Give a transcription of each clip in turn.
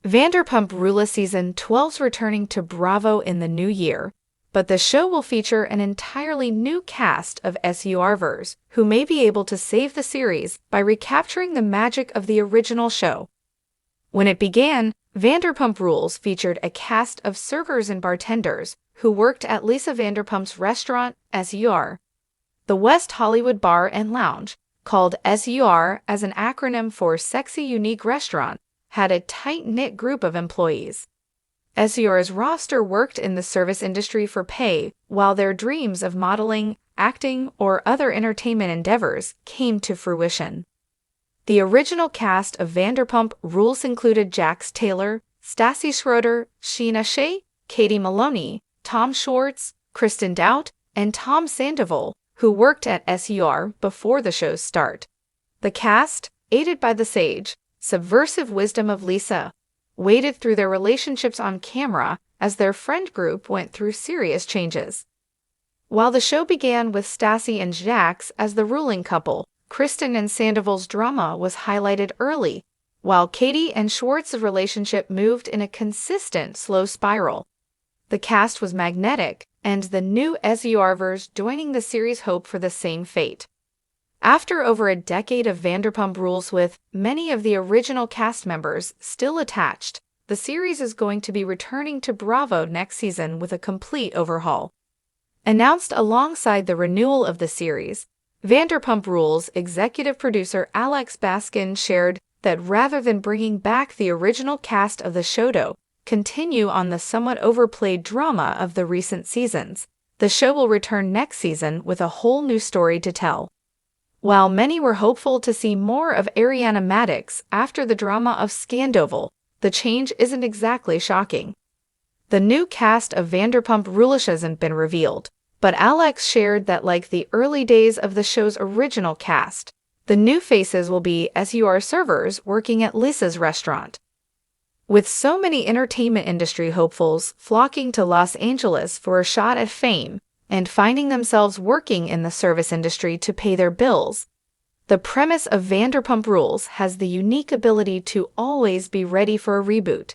Vanderpump Rules Season 12's returning to Bravo in the new year, but the show will feature an entirely new cast of SURvers who may be able to save the series by recapturing the magic of the original show. When it began, Vanderpump Rules featured a cast of servers and bartenders who worked at Lisa Vanderpump's restaurant, SUR. The West Hollywood Bar and Lounge, called SUR as an acronym for Sexy Unique Restaurant, had a tight-knit group of employees. SUR's roster worked in the service industry for pay, while their dreams of modeling, acting, or other entertainment endeavors came to fruition. The original cast of Vanderpump Rules included Jax Taylor, Stassi Schroeder, Sheena Shea, Katie Maloney, Tom Schwartz, Kristen Doute, and Tom Sandoval, who worked at SUR before the show's start. The cast, aided by the sage, subversive wisdom of Lisa, waded through their relationships on camera as their friend group went through serious changes. While the show began with Stassi and Jax as the ruling couple, Kristen and Sandoval's drama was highlighted early, while Katie and Schwartz's relationship moved in a consistent slow spiral. The cast was magnetic, and the new SURvers joining the series hope for the same fate. After over a decade of Vanderpump Rules with many of the original cast members still attached, the series is going to be returning to Bravo next season with a complete overhaul. Announced alongside the renewal of the series, Vanderpump Rules executive producer Alex Baskin shared that rather than bringing back the original cast of the show to continue on the somewhat overplayed drama of the recent seasons, the show will return next season with a whole new story to tell. While many were hopeful to see more of Ariana Madix after the drama of Scandoval, the change isn't exactly shocking. The new cast of Vanderpump Rules hasn't been revealed, but Alex shared that like the early days of the show's original cast, the new faces will be SUR servers working at Lisa's restaurant. With so many entertainment industry hopefuls flocking to Los Angeles for a shot at fame and finding themselves working in the service industry to pay their bills, the premise of Vanderpump Rules has the unique ability to always be ready for a reboot.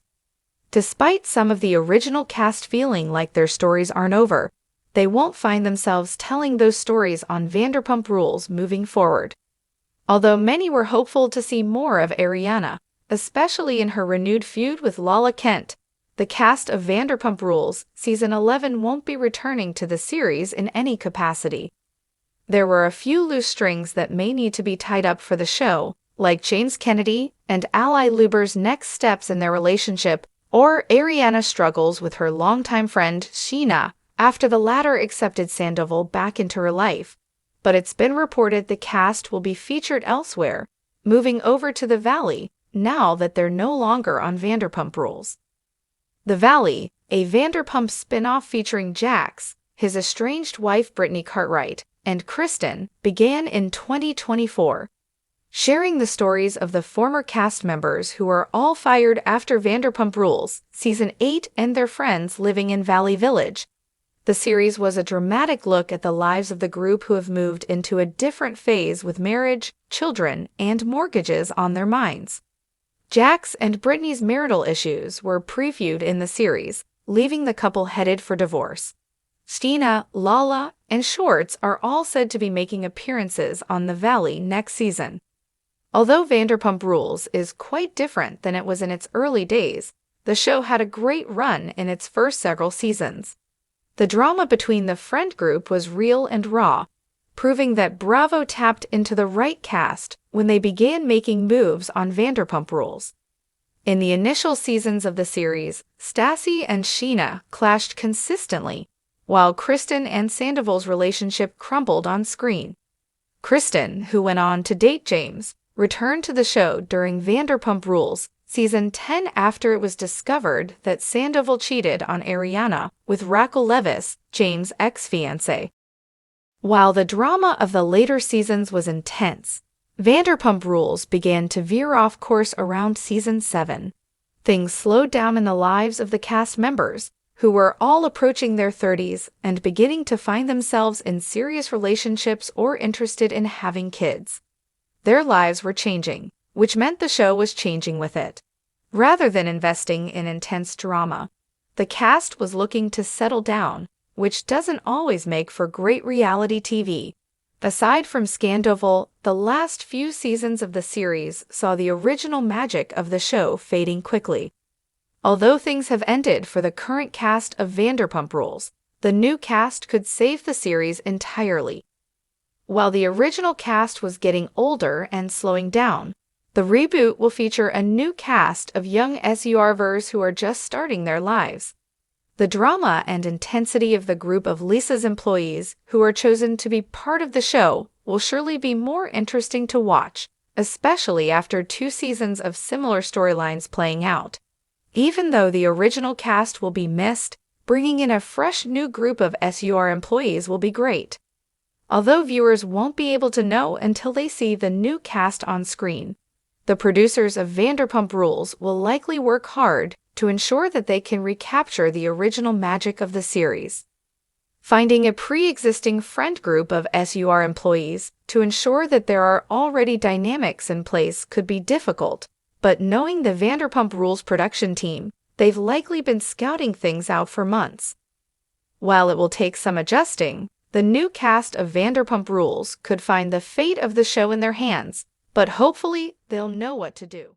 Despite some of the original cast feeling like their stories aren't over, they won't find themselves telling those stories on Vanderpump Rules moving forward. Although many were hopeful to see more of Ariana, especially in her renewed feud with Lala Kent, the cast of Vanderpump Rules Season 11 won't be returning to the series in any capacity. There were a few loose strings that may need to be tied up for the show, like James Kennedy and Ally Luber's next steps in their relationship, or Ariana's struggles with her longtime friend Sheena after the latter accepted Sandoval back into her life. But it's been reported the cast will be featured elsewhere, moving over to the Valley, now that they're no longer on Vanderpump Rules. The Valley, a Vanderpump spin-off featuring Jax, his estranged wife Brittany Cartwright, and Kristen, began in 2024, sharing the stories of the former cast members who were all fired after Vanderpump Rules Season 8 and their friends living in Valley Village. The series was a dramatic look at the lives of the group who have moved into a different phase with marriage, children, and mortgages on their minds. Jax and Brittany's marital issues were previewed in the series, leaving the couple headed for divorce. Sheena, Lala, and Schwartz are all said to be making appearances on the Valley next season. Although Vanderpump Rules is quite different than it was in its early days, the show had a great run in its first several seasons. The drama between the friend group was real and raw, proving that Bravo tapped into the right cast when they began making moves on Vanderpump Rules. In the initial seasons of the series, Stassi and Sheena clashed consistently, while Kristen and Sandoval's relationship crumbled on screen. Kristen, who went on to date James, returned to the show during Vanderpump Rules Season 10 after it was discovered that Sandoval cheated on Ariana with Raquel Leviss, James' ex-fiancée. While the drama of the later seasons was intense, Vanderpump Rules began to veer off course around Season 7. Things slowed down in the lives of the cast members, who were all approaching their 30s and beginning to find themselves in serious relationships or interested in having kids. Their lives were changing, which meant the show was changing with it. Rather than investing in intense drama, the cast was looking to settle down, which doesn't always make for great reality TV. Aside from Scandoval, the last few seasons of the series saw the original magic of the show fading quickly. Although things have ended for the current cast of Vanderpump Rules, the new cast could save the series entirely. While the original cast was getting older and slowing down, the reboot will feature a new cast of young SURvers who are just starting their lives. The drama and intensity of the group of Lisa's employees who are chosen to be part of the show will surely be more interesting to watch, especially after 2 seasons of similar storylines playing out. Even though the original cast will be missed, bringing in a fresh new group of SUR employees will be great. Although viewers won't be able to know until they see the new cast on screen, the producers of Vanderpump Rules will likely work hard to ensure that they can recapture the original magic of the series. Finding a pre-existing friend group of SUR employees to ensure that there are already dynamics in place could be difficult, but knowing the Vanderpump Rules production team, they've likely been scouting things out for months. While it will take some adjusting, the new cast of Vanderpump Rules could find the fate of the show in their hands, but hopefully they'll know what to do.